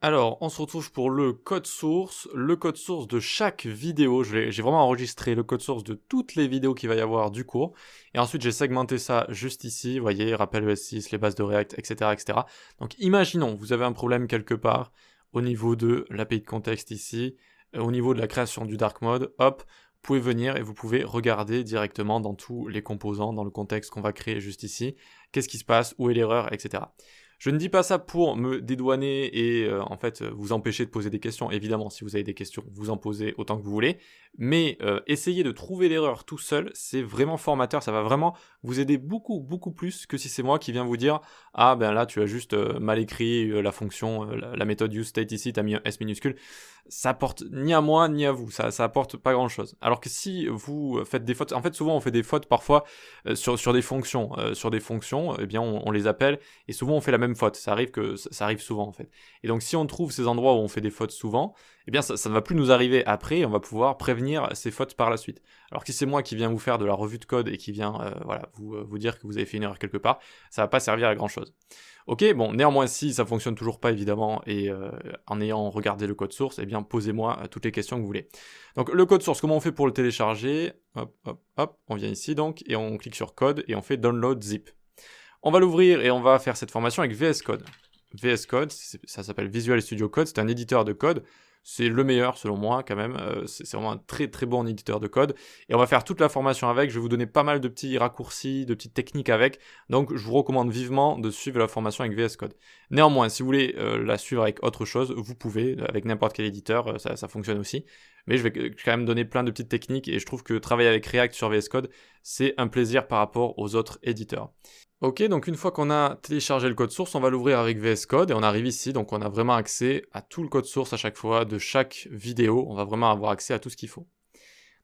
Alors, on se retrouve pour le code source de chaque vidéo. J'ai vraiment enregistré le code source de toutes les vidéos qu'il va y avoir du cours. Et ensuite, j'ai segmenté ça juste ici. Vous voyez, rappel ES6, les bases de React, etc., etc. Donc, imaginons, vous avez un problème quelque part au niveau de l'API de contexte ici, au niveau de la création du dark mode. Hop, vous pouvez venir et vous pouvez regarder directement dans tous les composants, dans le contexte qu'on va créer juste ici. Qu'est-ce qui se passe, où est l'erreur, etc. Je ne dis pas ça pour me dédouaner et en fait vous empêcher de poser des questions. Évidemment, si vous avez des questions, vous en posez autant que vous voulez. Mais essayer de trouver l'erreur tout seul, c'est vraiment formateur. Ça va vraiment vous aider beaucoup, beaucoup plus que si c'est moi qui viens vous dire « Ah ben là, tu as juste mal écrit la fonction, la méthode useState ici, tu as mis un S minuscule. » Ça apporte ni à moi ni à vous. Ça apporte pas grand-chose. Alors que si vous faites des fautes... En fait, souvent on fait des fautes parfois sur des fonctions. Eh bien on les appelle et souvent on fait la même faute, ça arrive souvent en fait. Et donc si on trouve ces endroits où on fait des fautes souvent, eh bien ça ne va plus nous arriver après, on va pouvoir prévenir ces fautes par la suite. Alors que si c'est moi qui viens vous faire de la revue de code et qui vient vous dire que vous avez fait une erreur quelque part, ça va pas servir à grand chose. Ok, bon, néanmoins si ça fonctionne toujours pas évidemment et en ayant regardé le code source, eh bien posez-moi toutes les questions que vous voulez. Donc le code source, comment on fait pour le télécharger? Hop, hop, hop, on vient ici donc et on clique sur code et on fait download zip. On va l'ouvrir et on va faire cette formation avec VS Code. VS Code, ça s'appelle Visual Studio Code, c'est un éditeur de code. C'est le meilleur selon moi quand même, c'est vraiment un très très bon éditeur de code. Et on va faire toute la formation avec, je vais vous donner pas mal de petits raccourcis, de petites techniques avec. Donc je vous recommande vivement de suivre la formation avec VS Code. Néanmoins, si vous voulez la suivre avec autre chose, vous pouvez, avec n'importe quel éditeur, ça fonctionne aussi. Mais je vais quand même donner plein de petites techniques et je trouve que travailler avec React sur VS Code, c'est un plaisir par rapport aux autres éditeurs. Ok, donc une fois qu'on a téléchargé le code source, on va l'ouvrir avec VS Code et on arrive ici, donc on a vraiment accès à tout le code source à chaque fois de chaque vidéo, on va vraiment avoir accès à tout ce qu'il faut.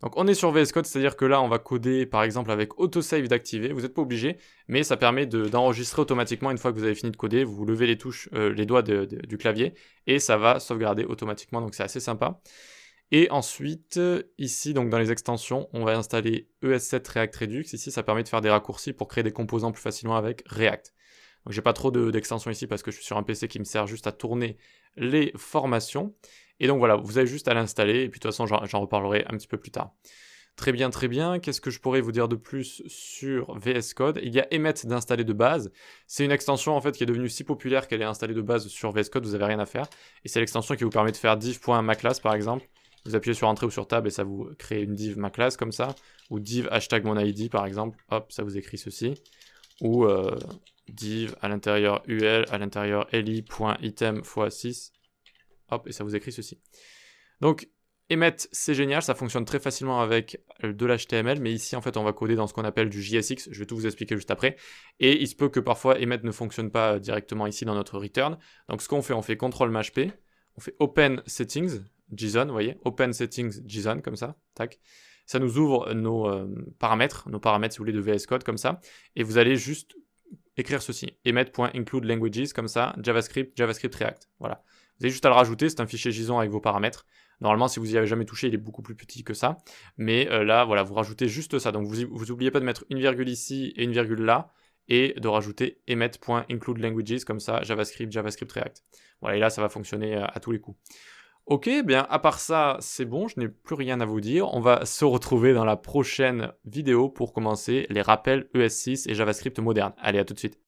Donc on est sur VS Code, c'est-à-dire que là on va coder par exemple avec autosave d'activer, vous n'êtes pas obligé, mais ça permet d'enregistrer automatiquement une fois que vous avez fini de coder, vous levez les touches, les doigts du clavier et ça va sauvegarder automatiquement, donc c'est assez sympa. Et ensuite, ici, donc dans les extensions, on va installer ES7 React Redux. Ici, ça permet de faire des raccourcis pour créer des composants plus facilement avec React. Donc j'ai pas trop d'extensions ici parce que je suis sur un PC qui me sert juste à tourner les formations. Et donc voilà, vous avez juste à l'installer et puis de toute façon j'en reparlerai un petit peu plus tard. Très bien, très bien. Qu'est-ce que je pourrais vous dire de plus sur VS Code? Il y a Emmet d'installer de base. C'est une extension en fait qui est devenue si populaire qu'elle est installée de base sur VS Code, vous n'avez rien à faire. Et c'est l'extension qui vous permet de faire div.maclass par exemple. Vous appuyez sur Entrée ou sur Tab et ça vous crée une div maclass comme ça. Ou div hashtag mon ID par exemple. Hop, ça vous écrit ceci. Ou div à l'intérieur ul, à l'intérieur li.item x6. Hop, et ça vous écrit ceci. Donc, Emmet, c'est génial, ça fonctionne très facilement avec de l'HTML, mais ici, en fait, on va coder dans ce qu'on appelle du JSX, je vais tout vous expliquer juste après, et il se peut que parfois Emmet ne fonctionne pas directement ici dans notre return. Donc, ce qu'on fait, on fait CTRL-MHP, on fait Open Settings, JSON, vous voyez, Open Settings JSON, comme ça, tac. Ça nous ouvre nos paramètres, si vous voulez, de VS Code, comme ça, et vous allez juste écrire ceci, emmet.include languages, comme ça, JavaScript React, voilà. Vous avez juste à le rajouter, c'est un fichier JSON avec vos paramètres. Normalement, si vous n'y avez jamais touché, il est beaucoup plus petit que ça. Mais là, voilà, vous rajoutez juste ça. Donc, vous n'oubliez pas de mettre une virgule ici et une virgule là, et de rajouter emmet.include languages, comme ça, JavaScript React. Voilà, et là, ça va fonctionner à tous les coups. Ok, bien, à part ça, c'est bon, je n'ai plus rien à vous dire. On va se retrouver dans la prochaine vidéo pour commencer les rappels ES6 et JavaScript moderne. Allez, à tout de suite.